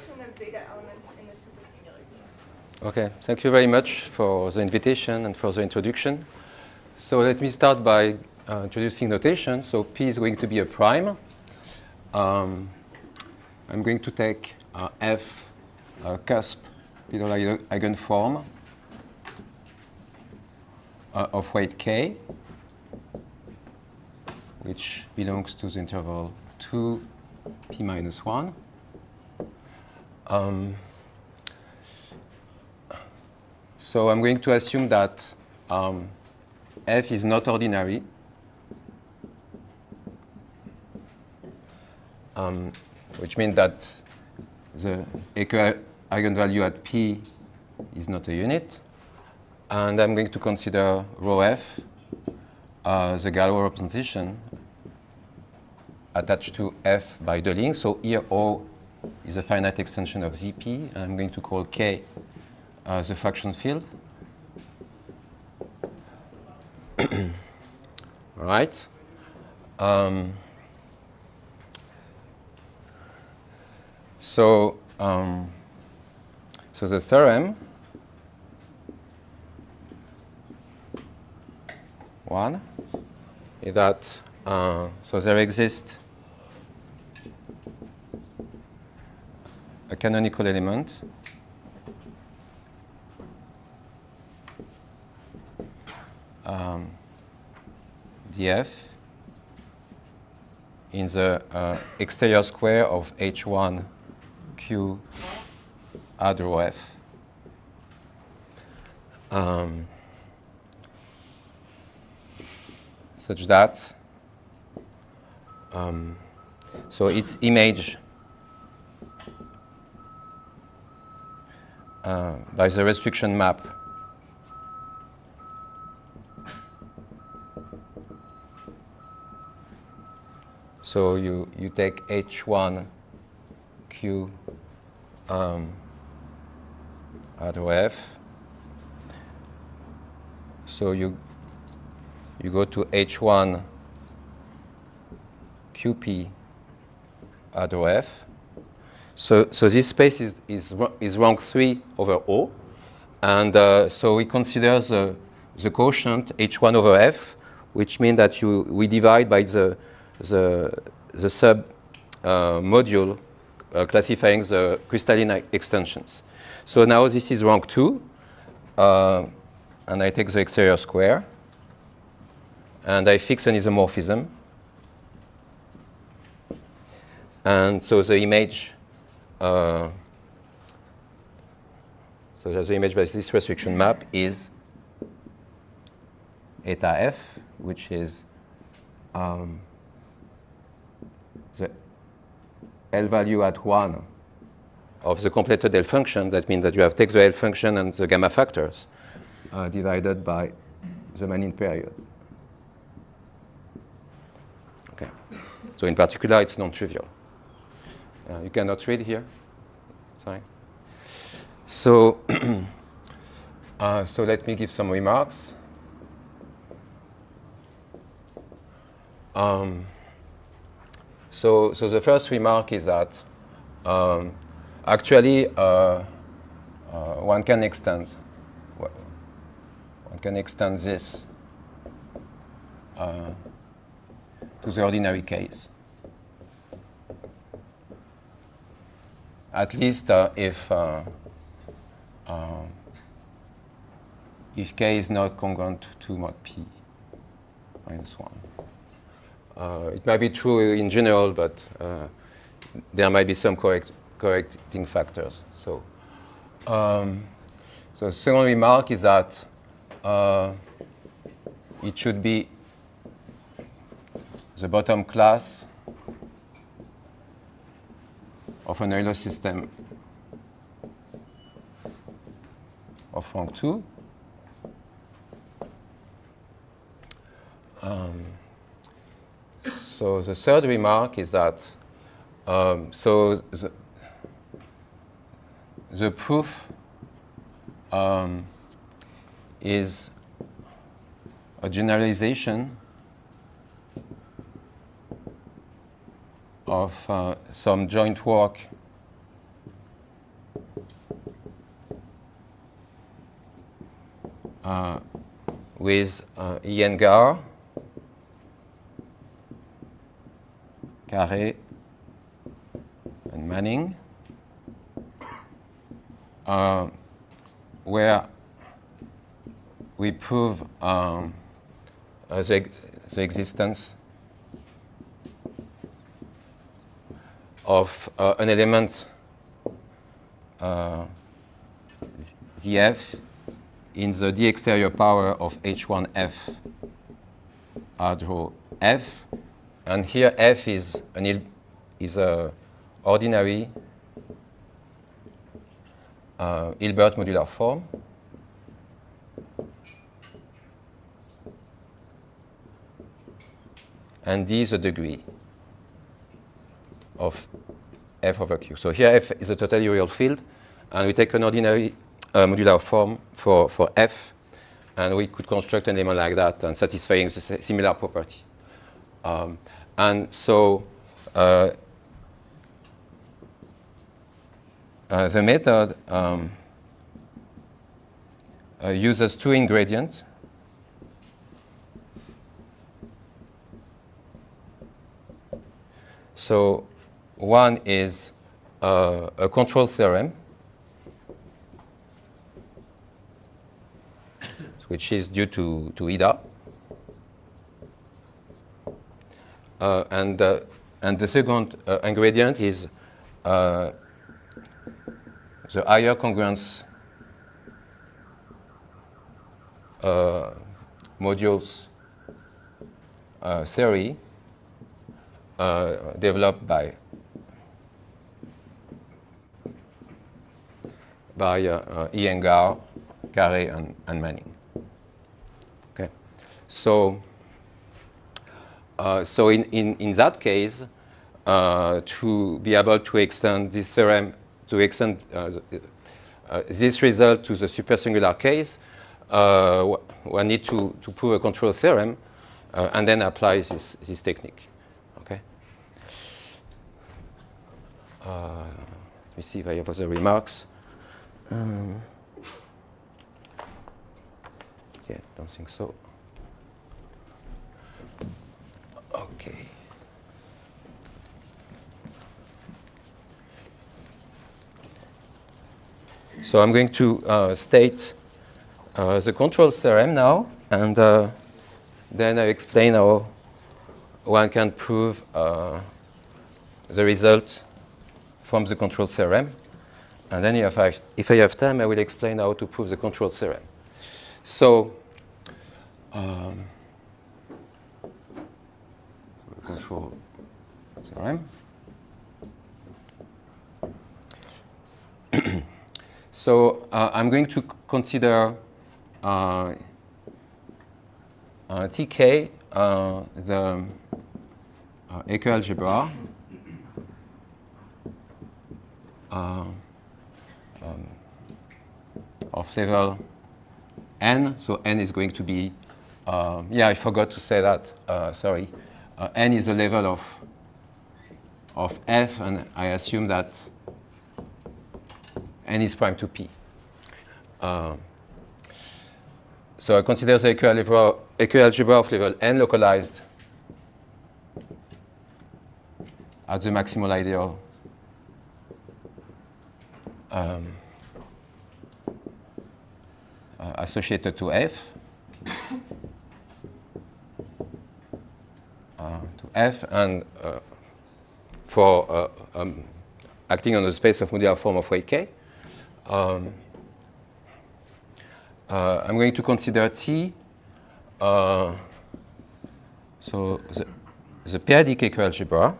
collection of zeta elements in the supersingular case? Okay, thank you very much for the invitation and for the introduction. So let me start by introducing notation. So P is going to be a prime. I'm going to take F cusp little eigenform of weight K, which belongs to the interval 2 P minus 1. So I'm going to assume that F is not ordinary. Which means that the echo eigenvalue at P is not a unit. And I'm going to consider rho F the Galois representation attached to F by the link. So here O is a finite extension of ZP, and I'm going to call K the fraction field. All right. So the theorem one is that so there exists a canonical element df in the exterior square of H1 Q add rho F. Such that so its image by the restriction map so you take H1 Q add rho F. So you go to H1 QP add rho F. So this space is rank 3 over O. And so we consider the quotient H1 over F, which means that we divide by the sub module classifying the crystalline extensions. So now this is rank 2, and I take the exterior square, and I fix an isomorphism. And so the image, by this restriction map is eta F, which is the L value at 1 of the completed L function. That means that you have take the L function and the gamma factors divided by the Manin period. Okay. So in particular, it's non-trivial. You cannot read here. Sorry. So, so let me give some remarks. So the first remark is that actually one can extend this to the ordinary case. At least if K is not congruent to mod P minus 1. It might be true in general, but there might be some correcting factors. So, so the second remark is that it should be the bottom class of an Euler system of rank 2. So the third remark is that so the proof is a generalization of some joint work with Iyengar, Carré, and Manning, where we prove the existence of an element ZF in the d exterior power of H1F R F, and here F is a ordinary Hilbert modular form. And D is a degree of F over Q. So here F is a totally real field, and we take an ordinary modular form for F, and we could construct an element like that and satisfying the similar property. And so the method uses two ingredients. So one is a control theorem, which is due to Ida. And the second ingredient is the higher congruence modules theory developed by Iyengar, Carré, and Manning. Okay, so in that case, to be able to extend this theorem, to extend this result to the supersingular case, one need to prove a control theorem and then apply this technique. Okay. Let me see if I have other remarks. Yeah, don't think so. Okay. So I'm going to state the control theorem now, and then I explain how one can prove the result from the control theorem. And then if I have time, I will explain how to prove the control theorem. So, control theorem. So I'm going to consider TK, the equialgebra of level n. So n is going to be, yeah, I forgot to say that, sorry. N is the level of f, and I assume that n is prime to p. So I consider the equialgebra of level n localized at the maximal ideal associated to f, and for acting on the space of modular form of weight k. I'm going to consider T, so the p-adic equialgebra.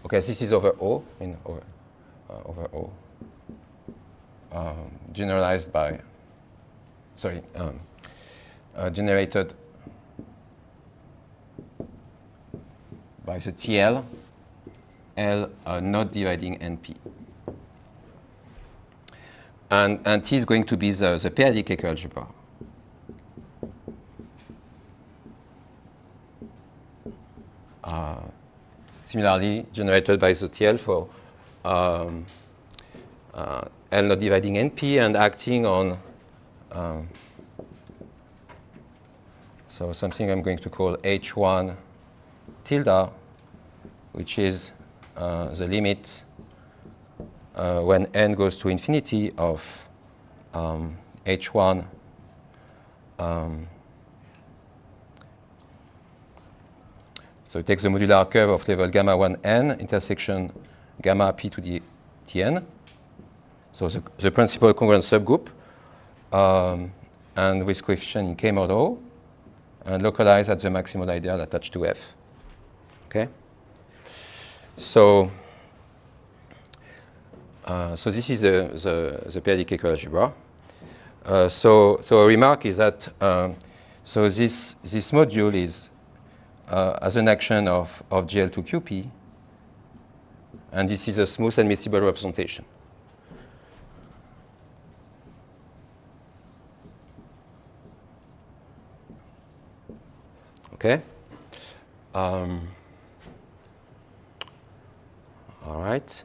Okay, this is over O, over O, generalized by, sorry, generated by the TL, L not dividing NP. And T is going to be the p-adic equialgebra. Similarly, generated by the TL for L not dividing NP and acting on So something I'm going to call h1 tilde, which is the limit when n goes to infinity of h1 so it takes the modular curve of level gamma 1n intersection gamma p to the tn. So the principal congruent subgroup and with coefficient in K mod O and localized at the maximal ideal attached to F. Okay? So this is the p-adic equal algebra. So a remark is that so this module is as an action of GL2QP, and this is a smooth and miscible representation. Okay. All right.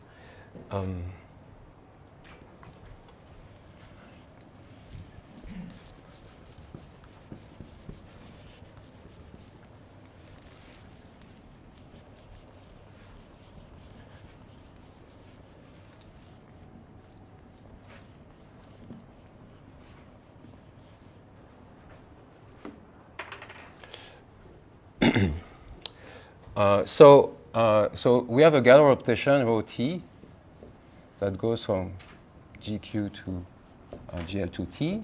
So we have a Galois rotation rho t that goes from GQ to GL to T.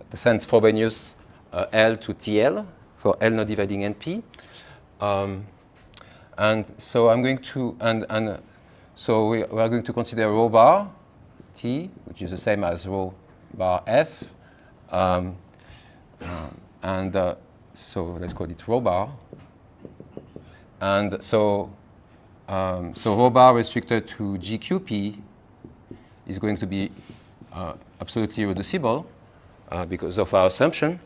The sense Frobenius L to TL for L not dividing NP. And so I'm going to so we are going to consider rho bar T, which is the same as rho bar F. So let's call it rho bar. And so rho bar restricted to GQP is going to be absolutely reducible because of our assumption.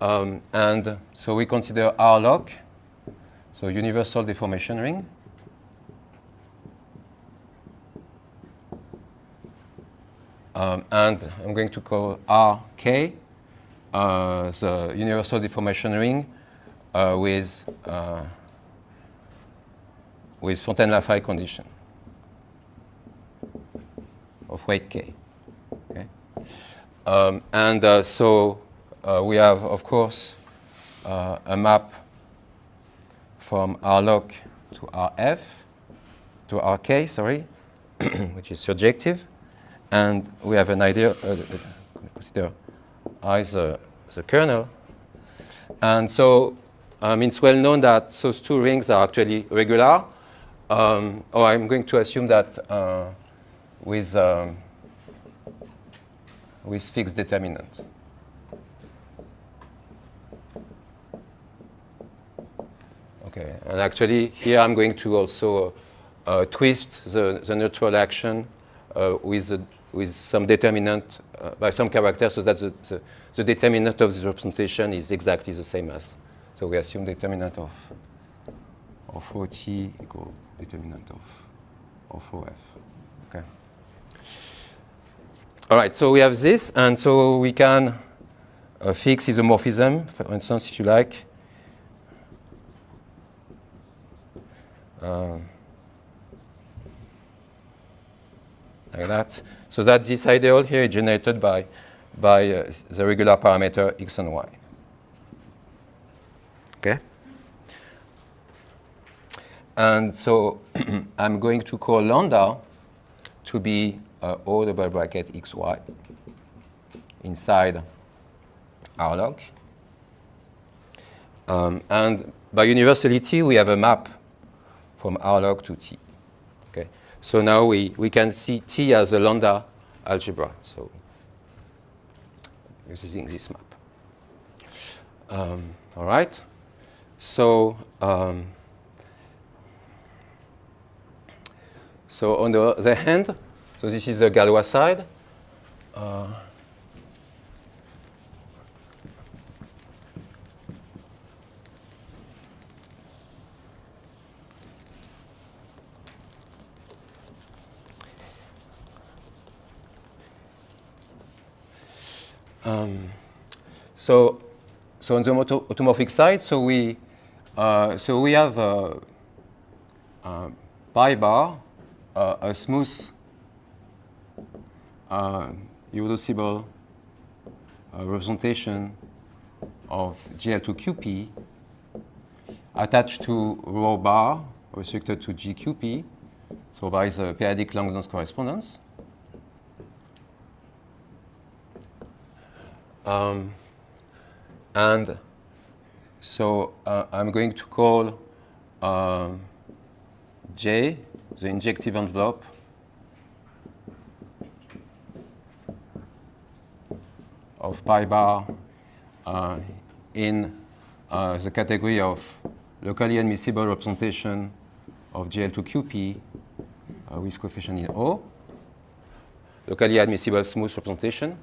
And so we consider R log, so universal deformation ring. And I'm going to call RK the universal deformation ring with Fontaine-Lafay condition of weight K. Okay? So we have, of course, a map from R log to RF, to RK, sorry, which is surjective. And we have an idea, consider I the kernel. And so it's well known that those two rings are actually regular. Or I'm going to assume that with fixed determinant. Okay, and actually here I'm going to also twist the neutral action with some determinant by some character, so that the determinant of this representation is exactly the same as. So we assume determinant of rho t equal determinant of rho f. Okay. All right. So we have this, and so we can fix isomorphism, for instance, if you like. Like that. So that this ideal here is generated by the regular parameter x and y. Okay? And so I'm going to call lambda to be O double bracket xy inside R log. And by universality, we have a map from R log to T. Okay? So now we can see T as a lambda algebra. So using this map. All right. So so on the other hand, so this is the Galois side. So so on the automorphic side, so we have pi bar, a smooth irreducible representation of GL2QP attached to rho bar restricted to GQP. So by the p-adic Langdon's correspondence. And so I'm going to call J the injective envelope of pi bar in the category of locally admissible representation of GL2QP with coefficient in O, locally admissible smooth representation.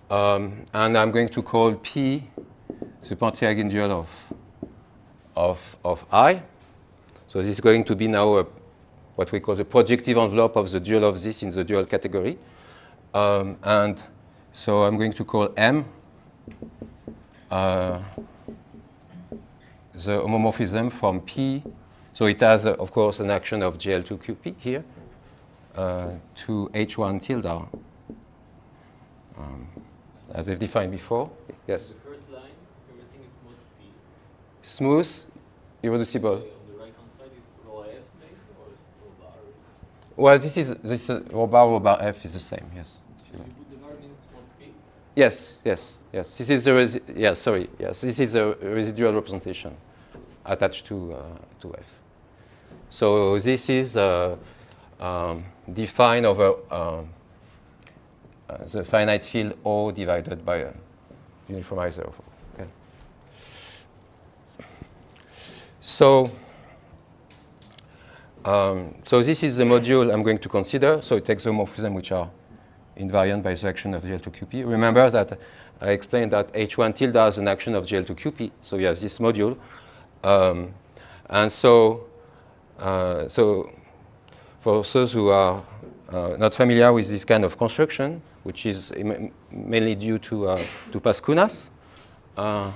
And I'm going to call P the Pointierre eigendual of I. So this is going to be now what we call the projective envelope of the dual of this in the dual category. And so I'm going to call M the homomorphism from P. So it has, of course, an action of GL2QP here to H1 tilde. As I've defined before. Yes? The first line, everything is mod P. Smooth, irreducible. On the right-hand side is rho F maybe, or is rho bar? Well, this rho bar F is the same, yes. You put the variance mod P? Yes. This is the this is a residual representation attached to F. So this is defined over the finite field O divided by a uniformizer of O. Okay. So this is the module I'm going to consider. So it takes the homomorphisms which are invariant by the action of GL2QP. Remember that I explained that H1 tilde has an action of GL2QP. So you have this module. And so for those who are not familiar with this kind of construction, which is mainly due to Pascunas, and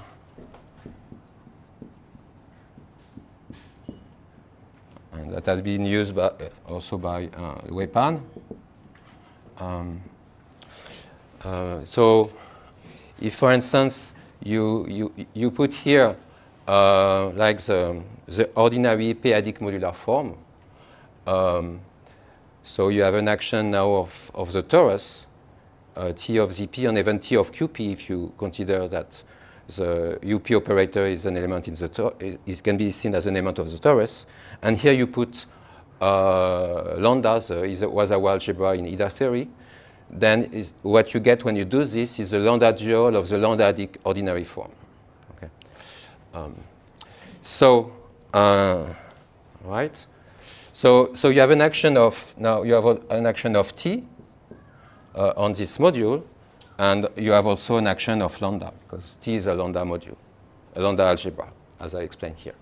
that has been used also by Weipan. So if, for instance, you put here like the ordinary p-adic modular form, so you have an action now of the torus, T of ZP and even T of QP if you consider that the UP operator is an element in the torus, it can be seen as an element of the torus. And here you put lambda, the Wasawa algebra in Ida theory. Then what you get when you do this is the lambda dual of the lambda-adic ordinary form. Okay. Right. So you have an action of, now you have an action of T on this module, and you have also an action of lambda, because T is a lambda module, a lambda algebra, as I explained here.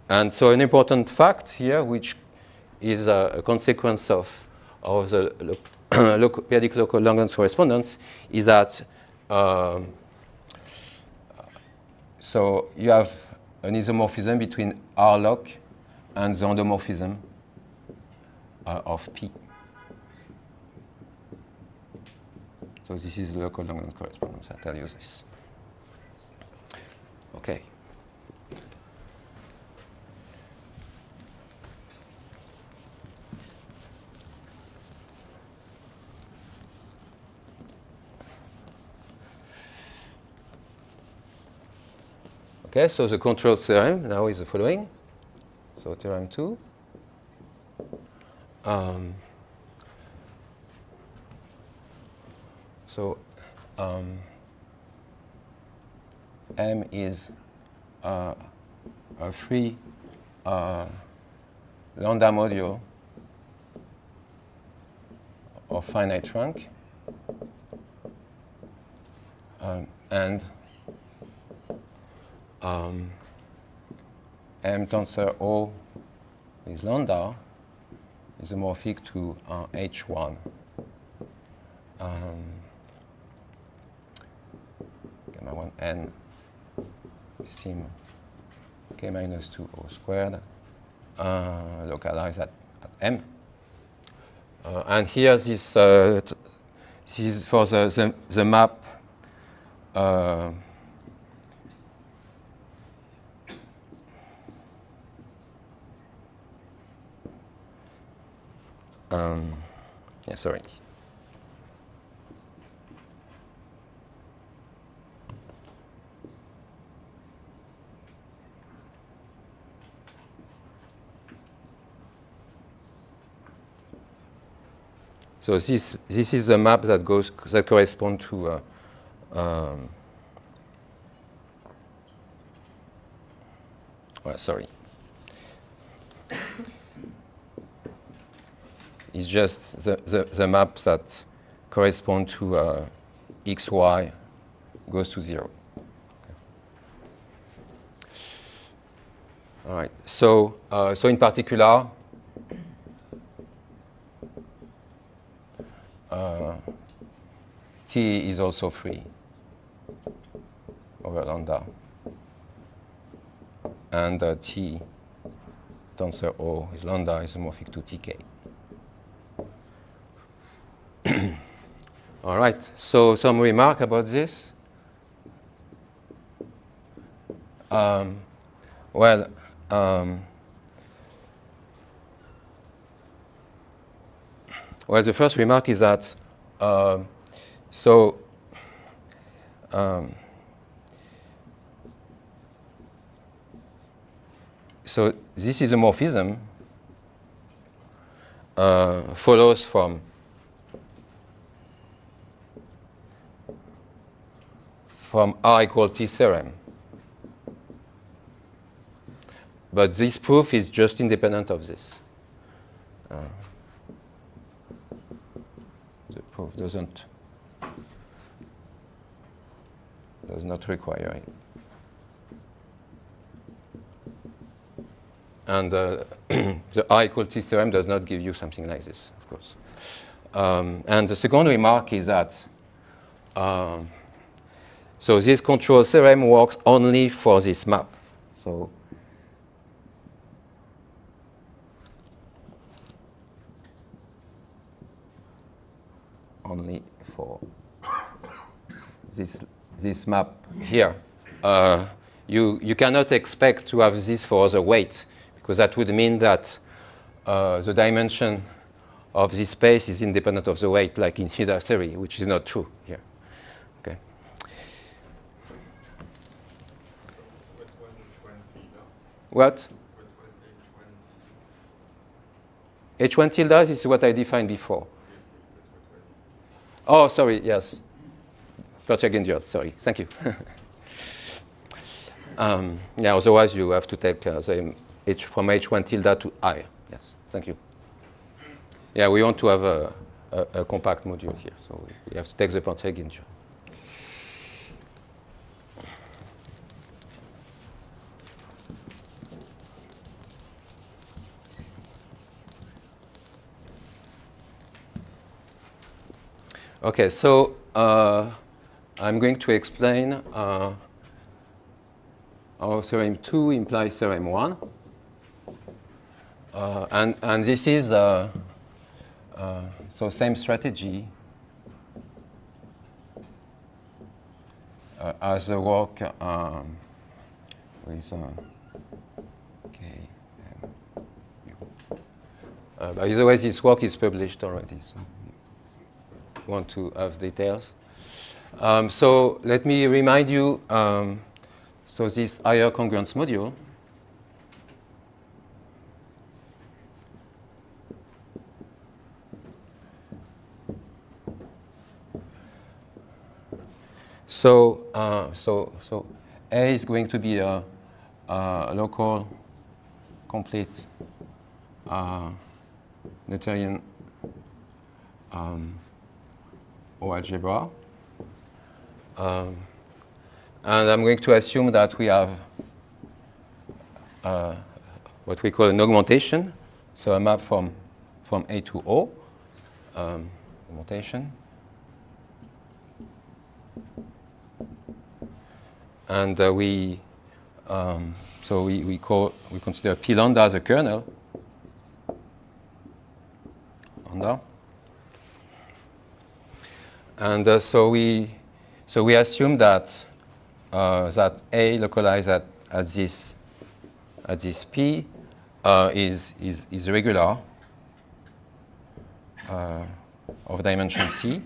And so an important fact here, which is a consequence of the p-adic local Langdon's correspondence, is that so you have an isomorphism between R loc and the endomorphism of P. So this is the local Langdon correspondence. I tell you this. Okay. Okay, so the control theorem now is the following. So theorem 2. M is a free lambda module of finite rank, and M tensor O is lambda isomorphic to H1. Gamma 1 n sim k minus 2o squared localized at m. And here this is for the map yeah, sorry. So this is a map that corresponds to well, sorry. It's just the map that correspond to x, y goes to 0. Okay. All right. So in particular, T is also free over lambda, and T tensor O is lambda isomorphic to Tk. All right, so some remark about this. Well, the first remark is that so this isomorphism follows from R equal T theorem. But this proof is just independent of this. The proof does not require it. And the R equal T theorem does not give you something like this, of course. And the second remark is that so this control theorem works only for this map. So only for this map here. You cannot expect to have this for other weight, because that would mean that the dimension of this space is independent of the weight, like in Hilda theory, which is not true here. Okay. What? H1 tilde is what I defined before. Oh, sorry, yes. Perturbed, sorry, thank you. Yeah, otherwise you have to take the H from H1 tilde to I. Yes, thank you. Yeah, we want to have a compact module here, so we have to take the Perturbed. Okay, so I'm going to explain how theorem 2 implies theorem 1. And this is, so same strategy as the work with K. By the way, this work is published already, so you want to have details. So let me remind you, so this higher congruence module so A is going to be a local complete Noetherian O algebra. And I'm going to assume that we have what we call an augmentation, so a map from A to O, augmentation. And we So we consider P lambda as a kernel. Lambda. And so we assume that that A localized at this P is regular of dimension C.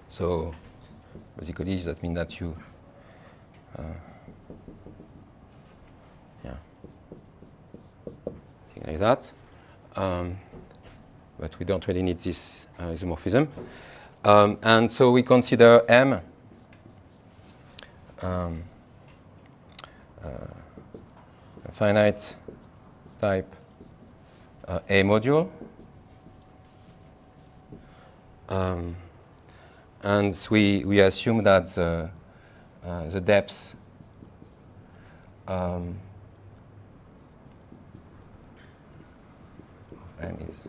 So basically that means that you thing like that. But we don't really need this isomorphism. And so we consider M a finite type A module. And we assume that the depth M is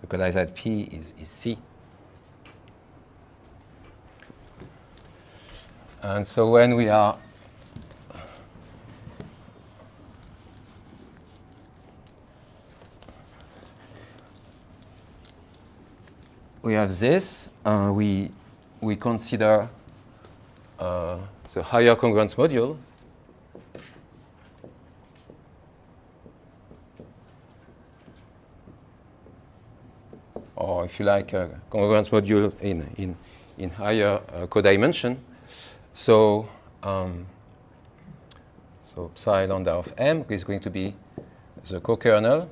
localized at P is C. And so when we have this, we consider the higher congruence module. Or if you like, a congruence module in higher codimension. So psi lambda of M is going to be the co-kernel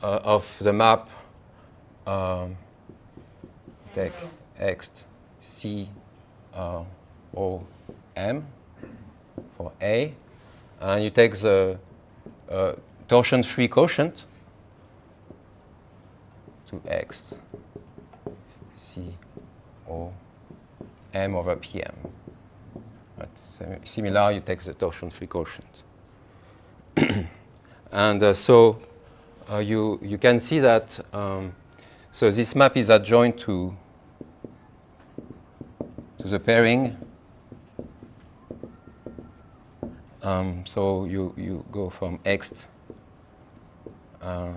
of the map take X C O M for A, and you take the torsion-free quotient to X C O M over PM. Right. Similar, you take the torsion-free quotient. And so you can see that so this map is adjoint to the pairing. So you go from X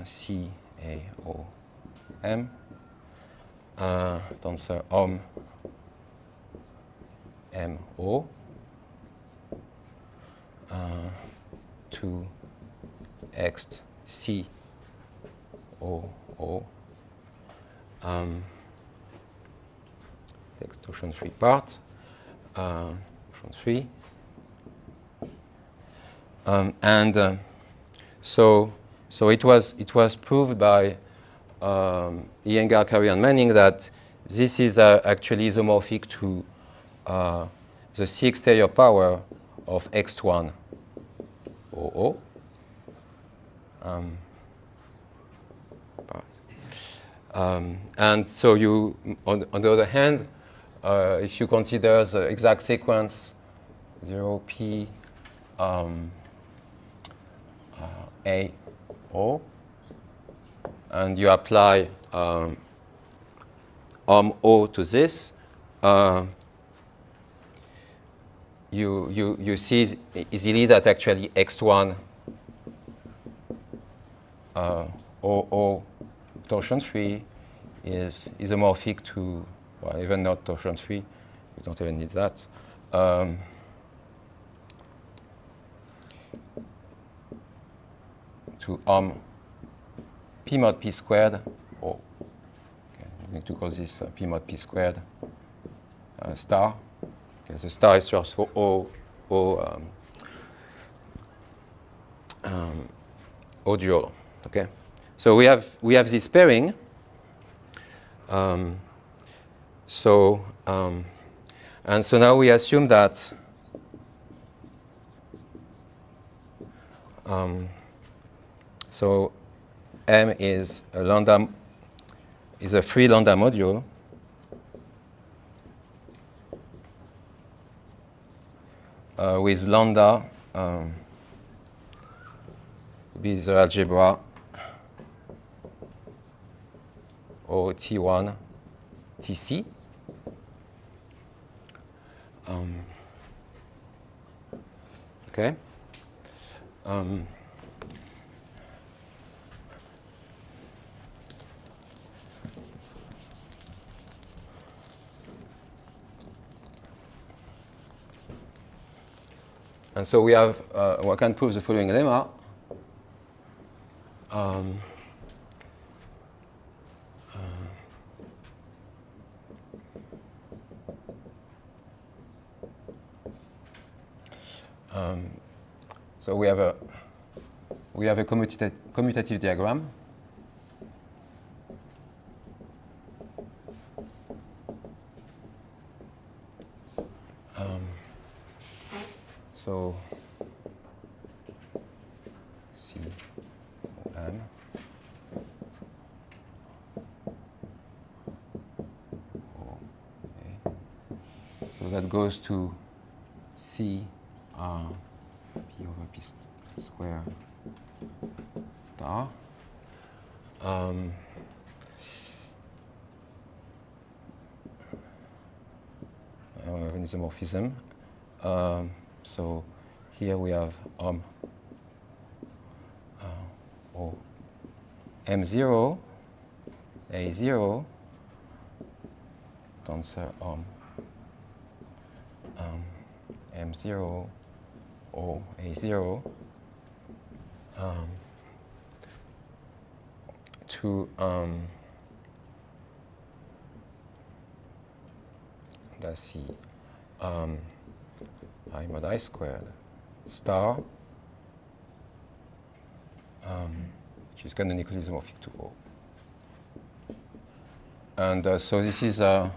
C A O M tensor OM M O to X C O O. Take torsion-free part, torsion-free. So it was proved by Iyengar, Carey, and Manning that this is actually isomorphic to the C exterior power of X1 OO. And so you, on the other hand, if you consider the exact sequence 0p A O, and you apply O to this, you see easily that actually X1 OO torsion-free is isomorphic to, well, even not torsion-free, you don't even need that. To P mod P squared O. Okay, I'm going to call this P mod P squared star. Okay, the star is just for O dual. Okay, so we have this pairing. And so now we assume that so M is a free lambda module with lambda be the algebra O T1 TC. Okay. And so we have, we can prove the following lemma. So we have a commutative diagram. So C M O A. So that goes to C P over P square star. We have an isomorphism. So here we have O M0, A0, tensor M0, O A0, to let's see, I mod I squared star, which is canonically isomorphic to O. And so this is the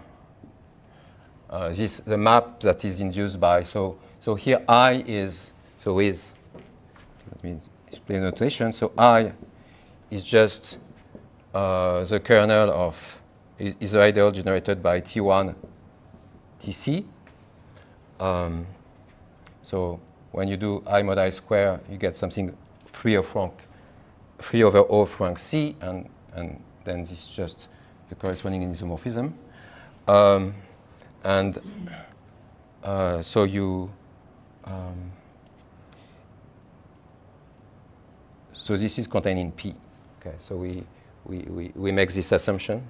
map that is induced by, so here I is, let me explain the notation. So I is just the kernel of, is the ideal generated by T1 TC. So when you do I mod I square, you get something 3 over O of rank C, and then this is just the corresponding isomorphism. So you, so this is contained in P. Okay, so we make this assumption.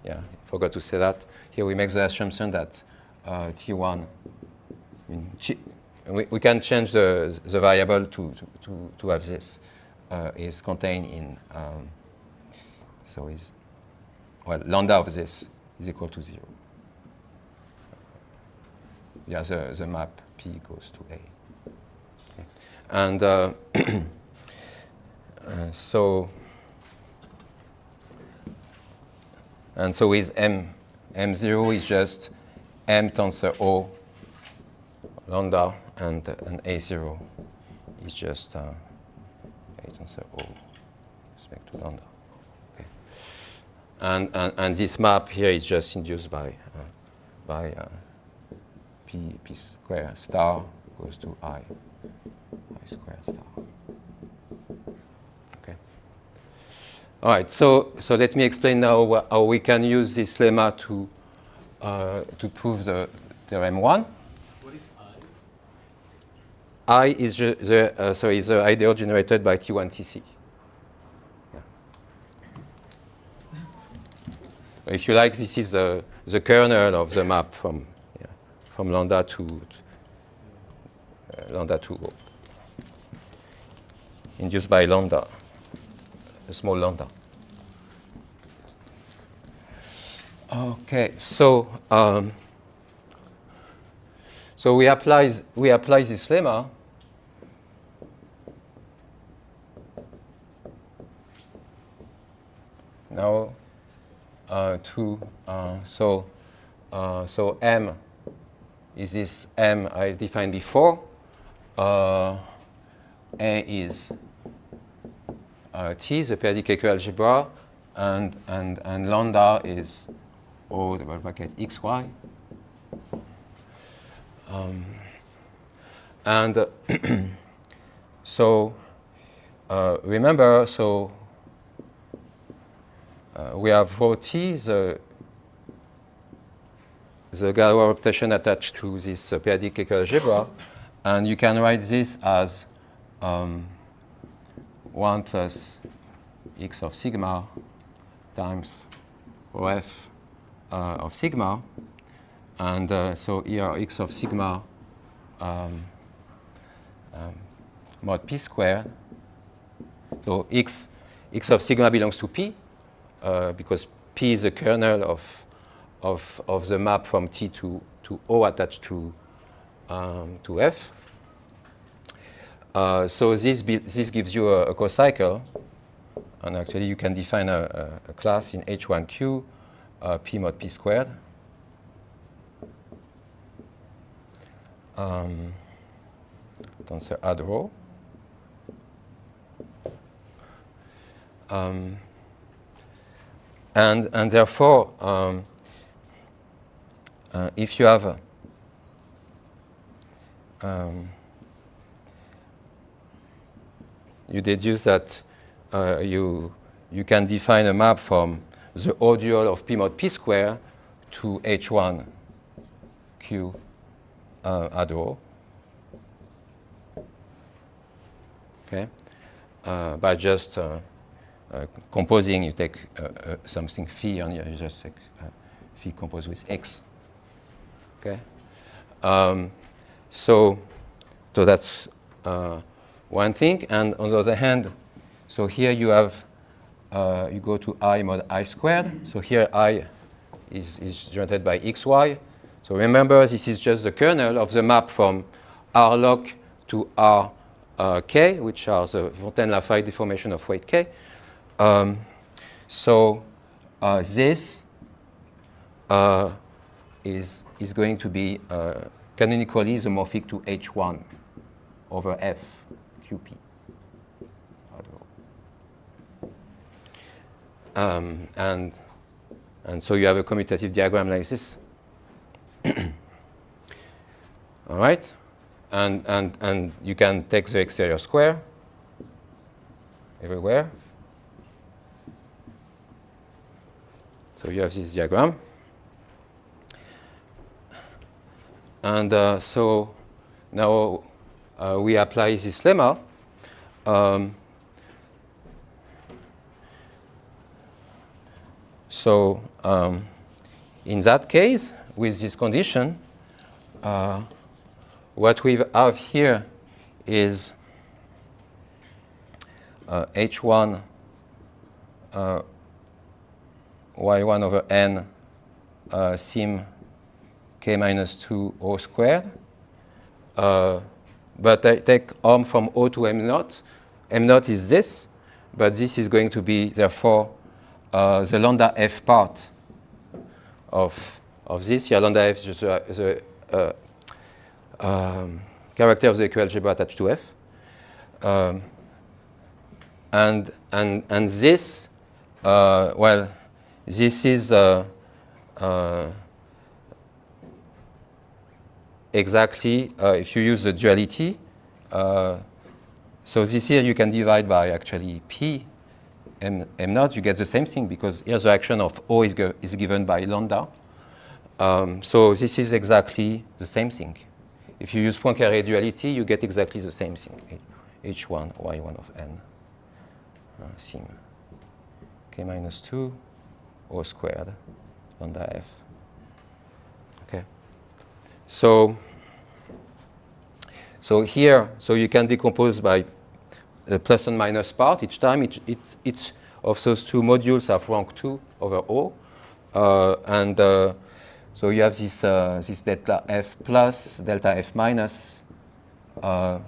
Yeah, I forgot to say that. Here we make the assumption that T1, we can change the variable to have this, is contained in, so is, well, lambda of this is equal to 0. Yeah, the map P goes to A. Okay. And so with M0 is just M tensor O lambda, and A0 is just A tensor O respect to lambda. Okay. And this map here is just induced by P square star goes to I square star. Okay. All right. So let me explain now how we can use this lemma to prove the theorem 1. What is I? I is is the ideal generated by T1 TC. Yeah. If you like, this is the kernel of the map from lambda to O, induced by lambda, a small lambda. Okay, so we apply this lemma now so M is this M I defined before. A is T, the p-adic EQ algebra, and lambda is O double bracket XY. So remember, so we have for T the the Galois rotation attached to this p-adic algebra, and you can write this as 1 plus x of sigma times ρf of sigma, and so here x of sigma mod p squared. So x of sigma belongs to p because p is the kernel of the map from T to O attached to F. So this gives you a cocycle, and actually you can define a class in H1Q P mod P squared. Tensor add row. And therefore, if you have you deduce that you can define a map from the O dual of P mod P square to H1 Q add row. Okay, by just composing, you take something phi, and you just take phi composed with x. Okay, so that's one thing. And on the other hand, so here you have you go to I mod I squared. So here I is generated by xy. So remember, this is just the kernel of the map from R log to R k, which are the Fontaine-Lafayette deformation of weight k. So this is going to be canonically isomorphic to H1 over F QP. And so you have a commutative diagram like this. All right, and you can take the exterior square everywhere. So you have this diagram. And so now we apply this lemma. So in that case, with this condition, what we have here is H1 y1 over n sim k minus 2 O squared. But I take arm from O to M naught. M naught is this, but this is going to be, therefore, the lambda f part of this. Here, lambda f is the character of the equialgebra attached to f. And this, well, this is exactly, if you use the duality, so this here you can divide by actually p m naught, you get the same thing because here the action of O is given by lambda. So this is exactly the same thing. If you use Poincaré duality, you get exactly the same thing. H1 y1 of n sim k minus 2 O squared lambda f. Okay. So here, so you can decompose by the plus and minus part each time. Each of those two modules have rank 2 over O. So you have this delta f plus, delta f minus,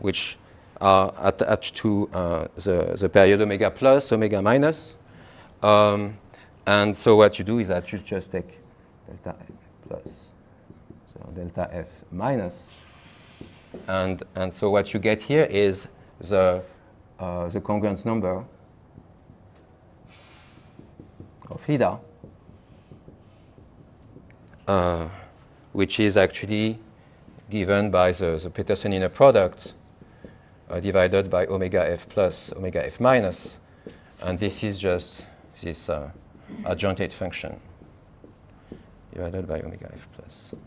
which are attached to the period omega plus, omega minus. And so what you do is that you just take delta f plus, so delta f minus. And so what you get here is the congruence number of theta, which is actually given by the Peterson inner product divided by omega f plus, omega f minus. And this is just this adjointed function. divided by omega f plus f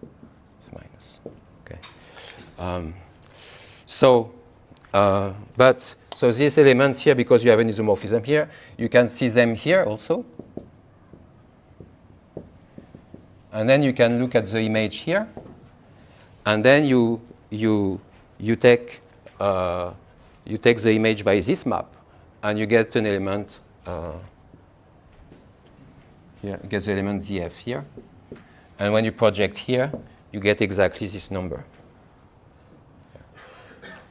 minus. Okay. So these elements here, because you have an isomorphism here, you can see them here also. And then you can look at the image here. And then you take the image by this map, and you get an element here. You get the element ZF here. And when you project here, you get exactly this number.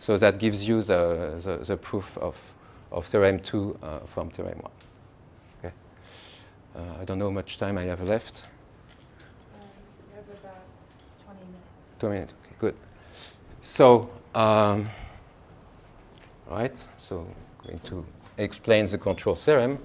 So that gives you the proof of theorem 2 from theorem 1. Okay. I don't know how much time I have left. You have about 20 minutes. 2 minutes. Okay, good. So, right. So, I'm going to explain the control theorem.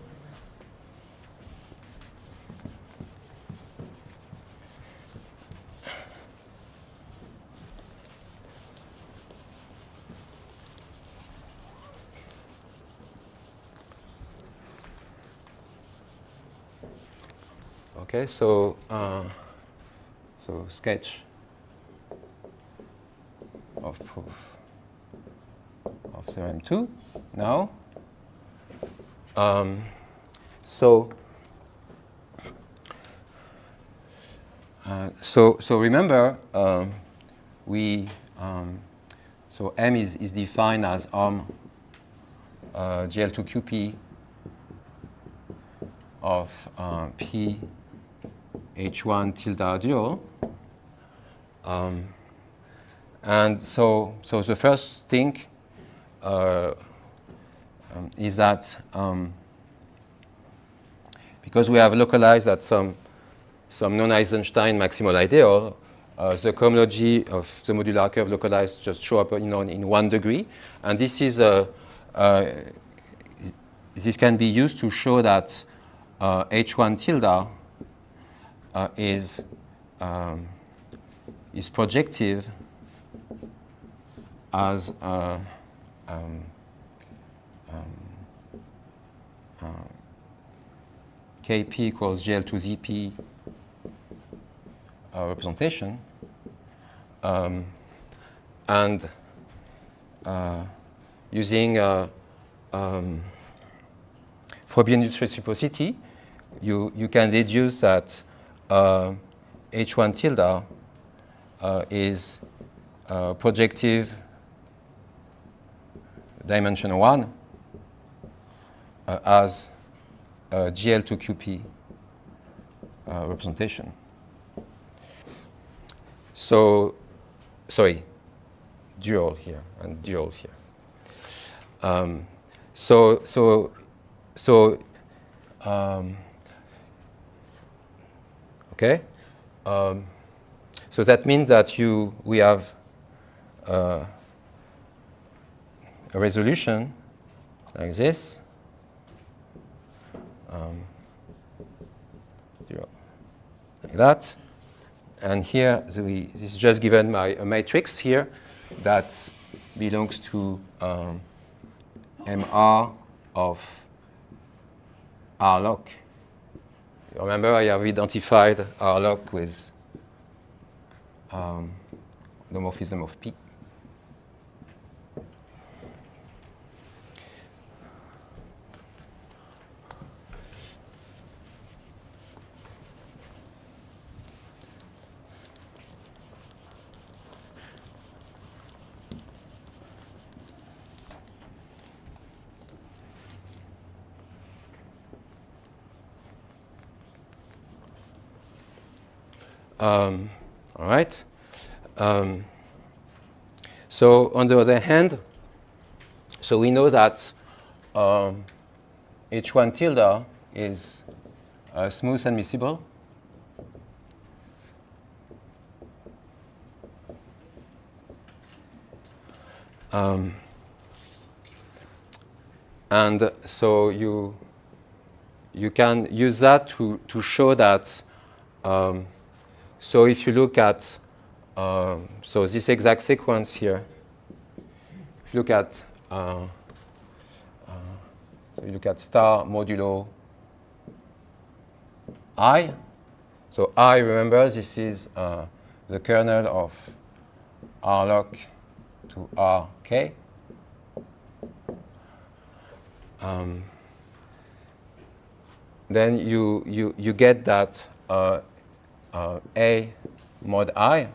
Okay, so sketch of proof of theorem 2 now. So remember so M is defined as GL2QP of P H1 tilde dual. And so the first thing is that because we have localized at some non-Eisenstein maximal ideal, the cohomology of the modular curve localized just show up in 1 degree. And this is this can be used to show that H1 tilde is projective as Kp equals GL to ZP representation, and using Frobenius reciprocity, you can deduce that H1 tilde is projective dimension 1 as GL to QP representation. So, sorry, dual here and dual here. Okay. So that means that we have a resolution like this. Like that. And here, this is just given by a matrix here that belongs to MR of R log. Remember, I have identified R log with the morphism of P. All right. So on the other hand, so we know that H1 tilde is smooth and miscible. And so you can use that to show that. So if you look at so this exact sequence here, if you look at so you look at star modulo I, So I, remember, this is the kernel of R log to Rk. Then you get that A mod I,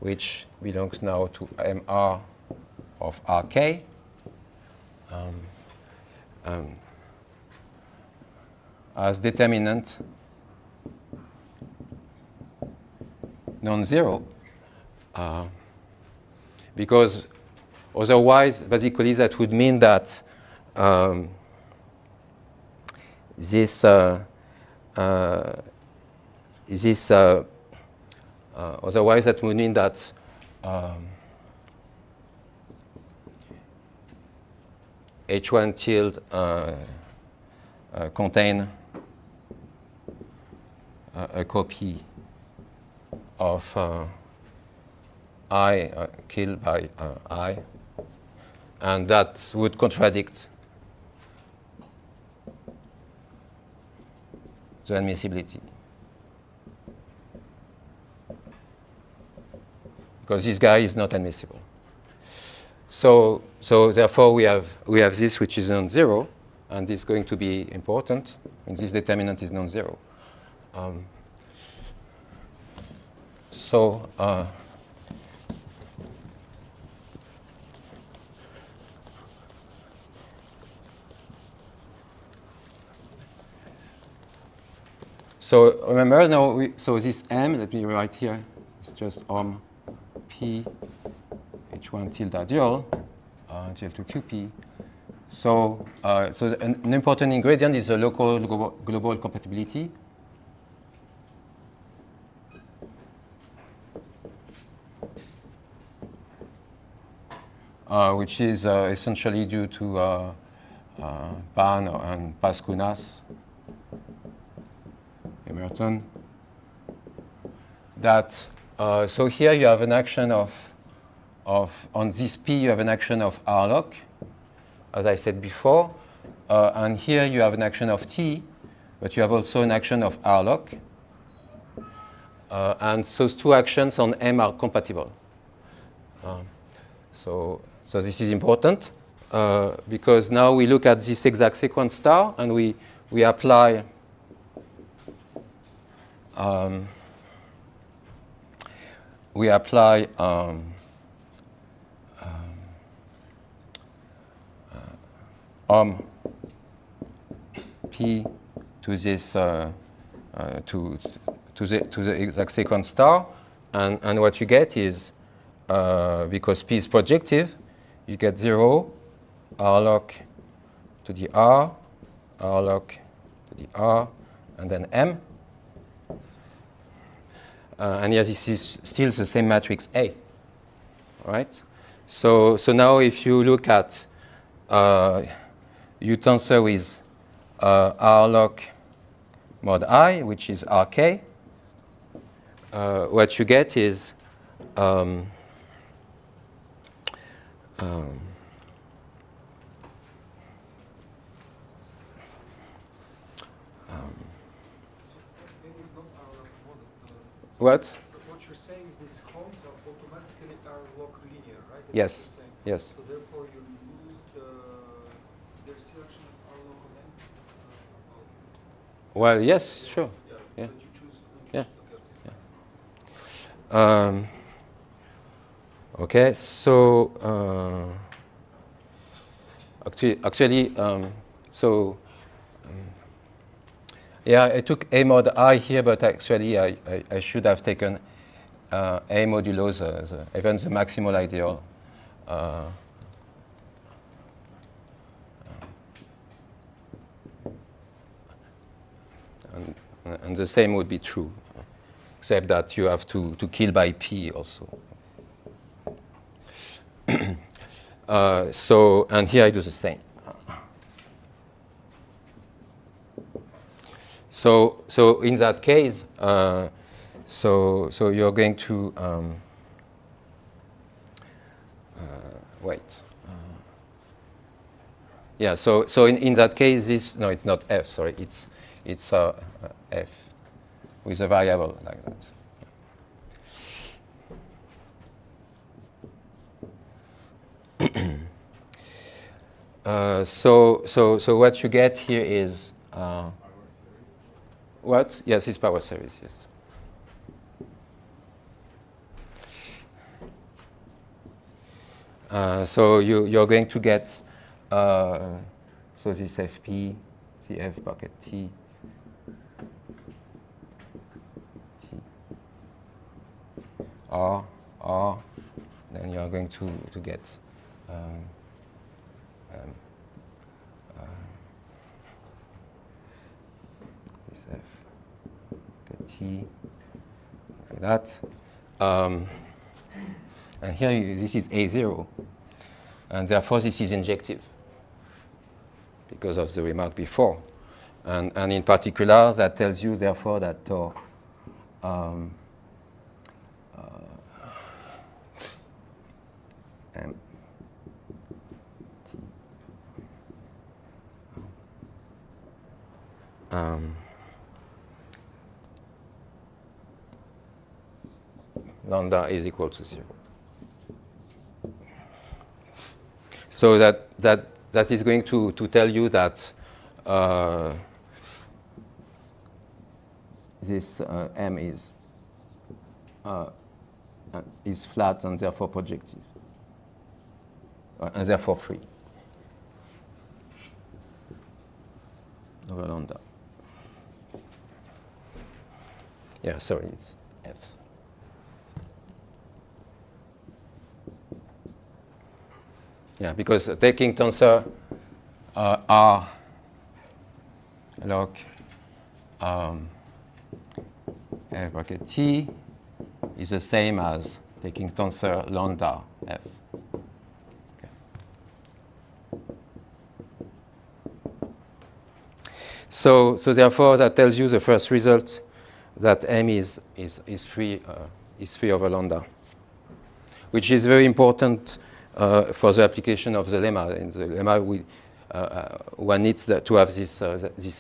which belongs now to MR of Rk. As determinant non-zero, because otherwise, basically, that would mean that this otherwise that would mean that H1 tilde contain a copy of I killed by I, and that would contradict the admissibility, because this guy is not admissible. So therefore we have this which is non-zero, and this is going to be important, and this determinant is non-zero. So remember now, so this M, let me write here, it's just P H1 tilde dual GL2 QP. So an important ingredient is the local global compatibility. Which is essentially due to Pan and Pascunas, Emerton. That so here you have an action of on this P you have an action of R log, as I said before, and here you have an action of T, but you have also an action of R log, and those two actions on M are compatible. So this is important because now we look at this exact sequence star and we apply P to this to the exact sequence star, and what you get is because P is projective, you get 0, R log to the R log to the R, and then M. And yes, this is still the same matrix A, right? So now if you look at you tensor with R log mod I, which is Rk, what you get is what? What you're saying is these columns are automatically log linear, right? That's Yes. what you're saying. Yes. So therefore you lose there's still action of R log on M? Well, yes, sure. Yeah. Yeah. But you choose. Yeah. Okay. Okay, so actually, yeah, I took A mod I here, but actually I should have taken A modulo even the maximal ideal. And the same would be true, except that you have to kill by P also. And here I do the same. So in that case, so you're going to wait. Yeah, so in that case, this, no, it's not f, sorry, it's f with a variable like that. So what you get here is what? Yes, it's power series. Yes. So you're going to get so this Fp, the F bucket T, R, then you are going to get this F bucket T, like that. And here this is A0, and therefore this is injective because of the remark before. And in particular, that tells you therefore that M T lambda is equal to 0. So that is going to tell you that this M is flat and therefore projective, and therefore free over lambda. Yeah, sorry, it's F. Yeah, because taking tensor R log F bracket T is the same as taking tensor lambda F. Okay. So therefore, that tells you the first result that M is free over lambda, which is very important for the application of the lemma. In the lemma, one needs to have this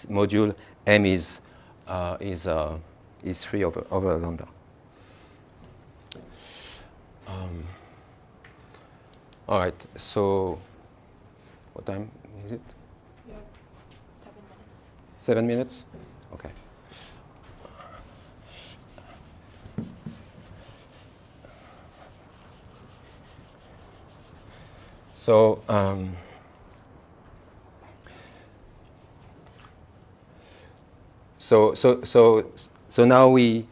module M is free over lambda. All right. So, what time is it? Yeah, 7 minutes. 7 minutes. Okay. So now we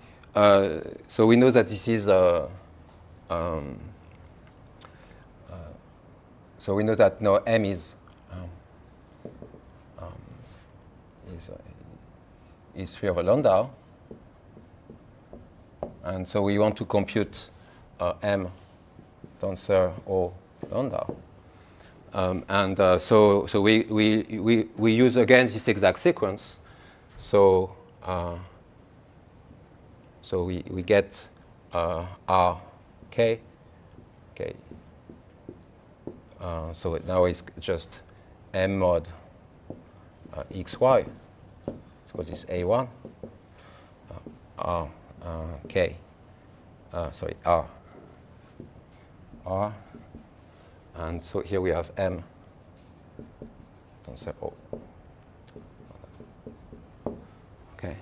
know that this is so we know that now M is free over lambda, and so we want to compute M tensor O lambda. So we use again this exact sequence. So we get R K. So now it's just M mod XY. So this is A1 R K. Sorry, R. And so here we have M tensor O. Okay.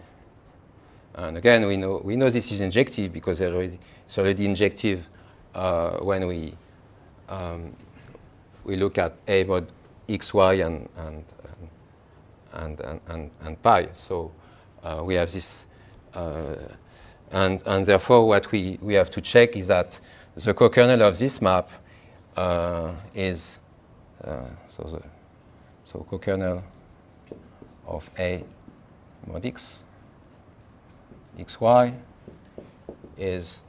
And again, we know this is injective because it's already injective when we look at A mod XY and pi. So we have this, and therefore what we have to check is that the co-kernel of this map is so co-kernel of A mod X XY is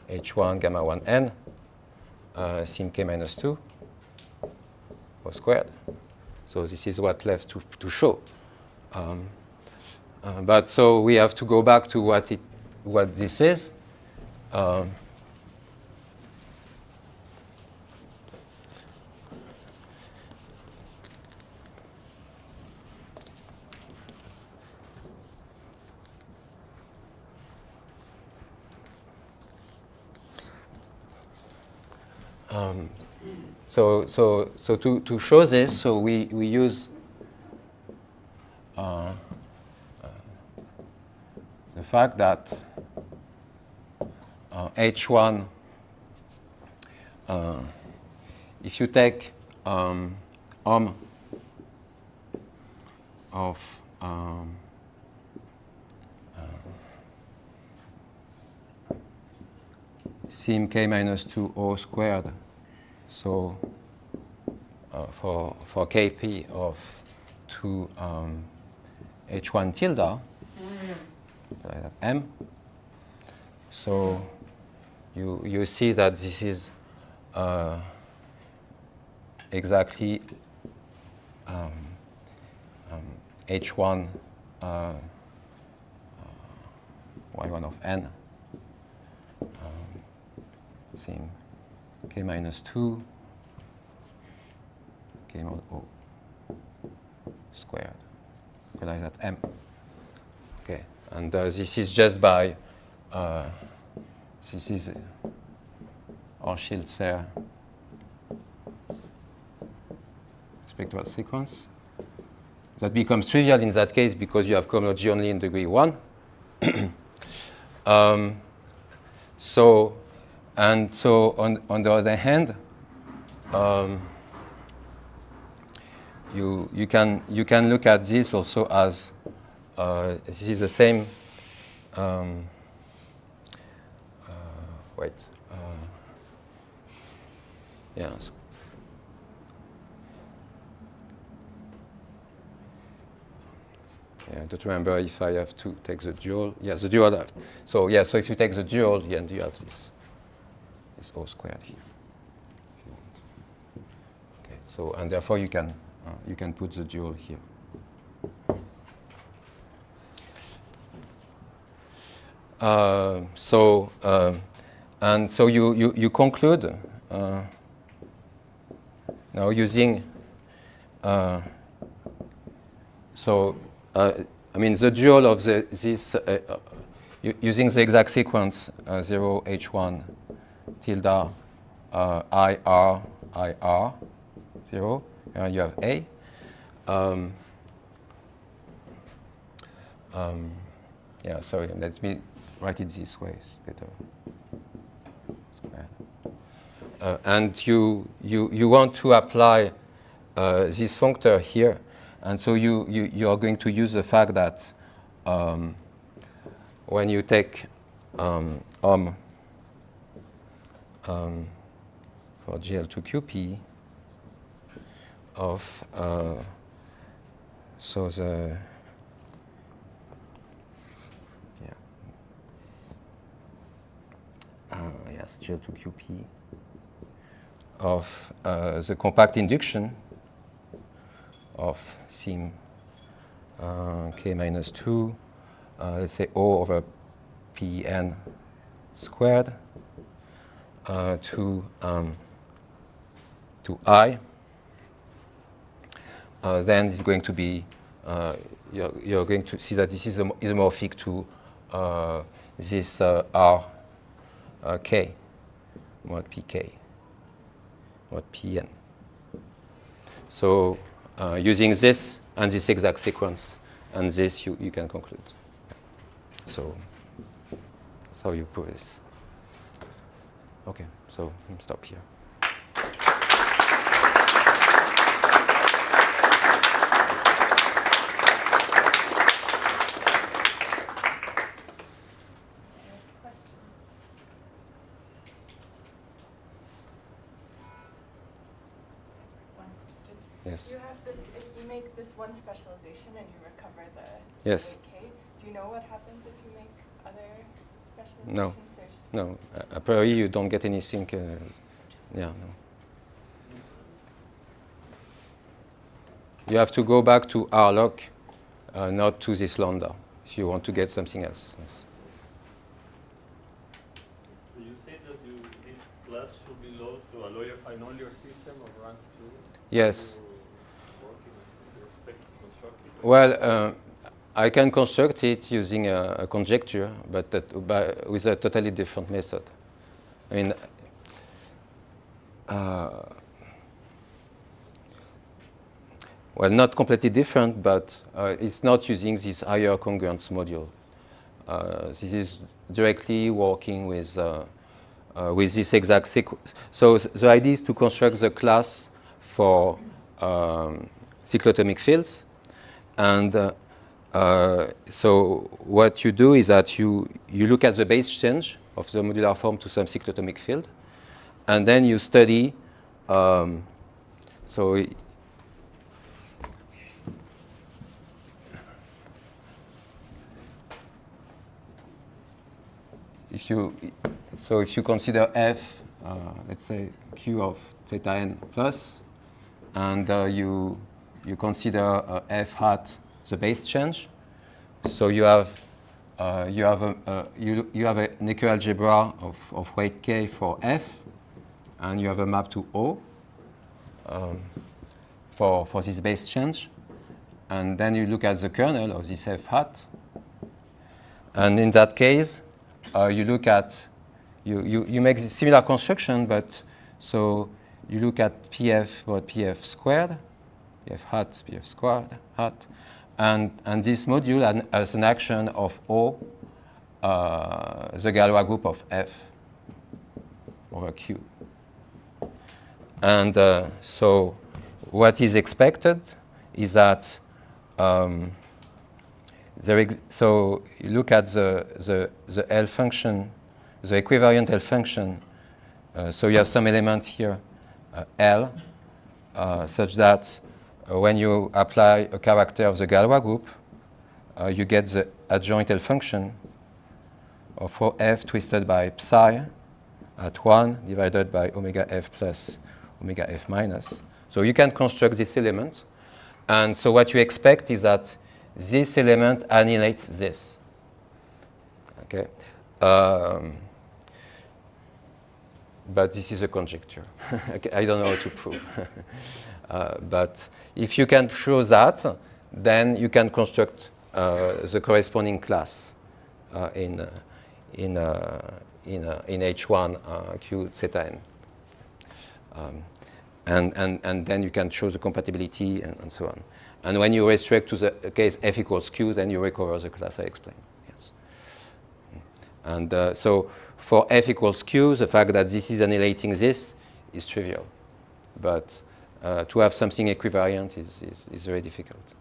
H1 gamma 1 n sim k minus 2 O squared. So this is what left to show. But so we have to go back to what this is. So to show this, so we use the fact that H1, if you take ohm of sim k minus 2 O squared, so for kp of 2 H1 tilde, m, so you see that this is exactly H1 y1 of n sim k minus 2 k mod O squared, realize that m. Okay, and this is just by this is Schiltzer spectral sequence. That becomes trivial in that case because you have cohomology only in degree 1. So on the other hand, you can look at this also as this is the same. Yes. Yeah, I don't remember if I have to take the dual. Yes, the dual. So yeah, so if you take the dual, yeah, you have this O squared here. If you want. Okay. So and therefore you can put the dual here. And so you conclude now using I mean the dual of this using the exact sequence 0 H1 tilde IR 0, you have A. Yeah, sorry, let me write it this way, it's better. And you want to apply this functor here, and so you are going to use the fact that when you take ohm for GL2QP of so the yes, GL2QP of the compact induction of sim k minus 2, let's say O over Pn squared to I, then it's going to be you're going to see that this is isomorphic to this R k mod pk mod pn. So using this and this exact sequence and this you can conclude. So that's how you prove this. Okay, so stop here. Yes. You have this, if you make this one specialization and you recover the Yes. K, do you know what happens if you make other specializations? No. There's No, a priori you don't get anything. Yeah, no. You have to go back to R log, not to this lambda, if you want to get something else. Yes. So you say that this class should be low to allow you find only your system of rank 2? Yes. Well, I can construct it using a conjecture, but with a totally different method. I mean, well, not completely different, but it's not using this higher congruence module. This is directly working with this exact sequence. So the idea is to construct the class for cyclotomic fields. And so what you do is that you look at the base change of the modular form to some cyclotomic field. And then you study, so if you consider f, let's say q of theta n plus, and you consider f hat the base change, so you have an equialgebra of weight k for f, and you have a map to O for this base change, and then you look at the kernel of this f hat, and in that case, you look at you make a similar construction, but so you look at pf about pf squared, pf hat, pf squared hat, and this module has an action of O, the Galois group of f over q. And so what is expected is that so you look at the L function, the equivariant L function. So you have some element here, L, such that when you apply a character of the Galois group, you get the adjoint L function of f twisted by psi at 1 divided by omega f plus omega f minus. So you can construct this element. And so what you expect is that this element annihilates this. Okay, but this is a conjecture. I don't know how to prove. But if you can show that, then you can construct the corresponding class in H1 Q theta n. And then you can show the compatibility and so on. And when you restrict to the case f equals q, then you recover the class I explained. Yes. And so for f equals q, the fact that this is annihilating this is trivial. But to have something equivariant is very difficult.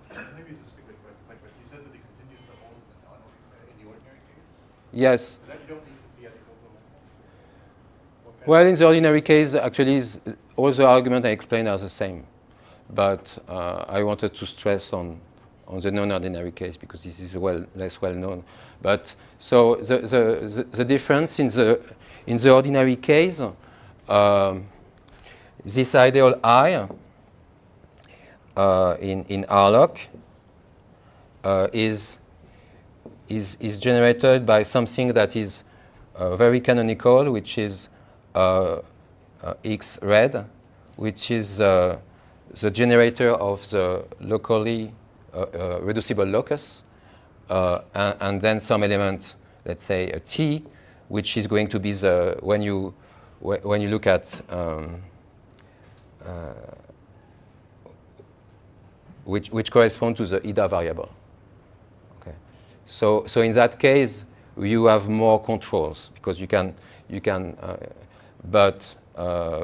Maybe just a quick question. You said that they continue to hold in the ordinary case? Yes. So that you don't need to be at the Well, in the ordinary case, actually, all the arguments I explained are the same. But I wanted to stress on the non-ordinary case because this is less well known. But so the difference in the ordinary case, this ideal I in R-lock is generated by something that is very canonical, which is X red, which is the generator of the locally reducible locus, and then some element, let's say a T, which is going to be the when you look at which correspond to the IDA variable. Okay, so in that case you have more controls because you can. But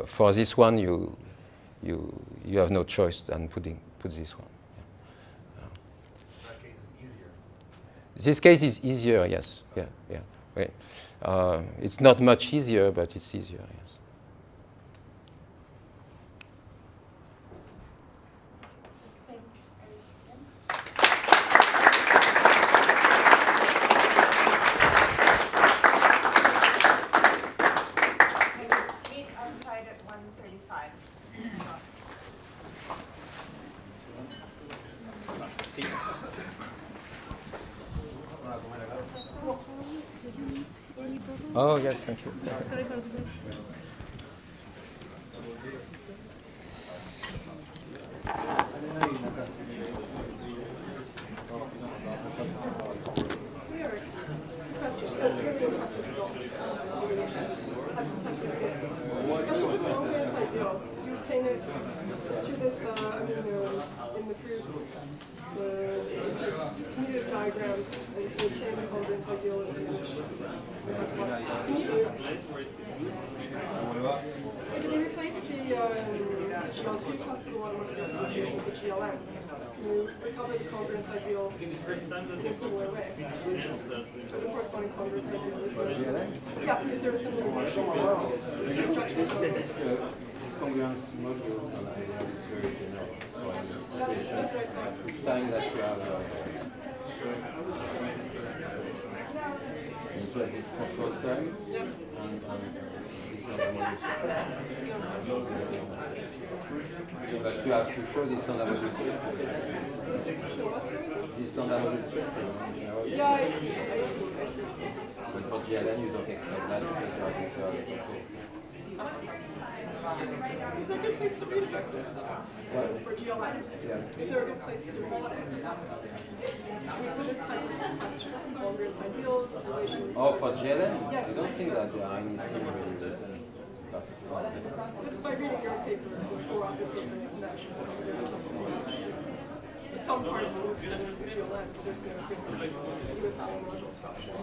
for this one, you have no choice than put this one. Yeah. That case is easier. This case is easier, yes. Yeah. Right. It's not much easier, but it's easier. Yes. Oh, yes, thank you. Sorry for the Weird. this, in the proof, the commutative diagram, and to obtain the congruence ideal is the Can you do it? Can you replace the GL2 classical one with the notation of the GLN? Can you recover the congruence ideal in a similar way? Or the corresponding congruence ideal is there? Yeah, is there a similar notation? This congruence module is very general. That's right. Time that you have include this control sum and this other module. But you have to show this standard module circle. This standard module circle. Yeah, I see. But for GLN, you don't expect that because you have the control. Is there a good place to read about this stuff? For GLN? Yes. Is there a good place to plot it? For this type of question, congruence ideals, relations. Oh, for GLN? Yes. You don't think that there are any similar stuff? Just by reading your paper before I'm just looking at that, there is something to watch. Some parts will extend to GLN, but there's going to be US module structure.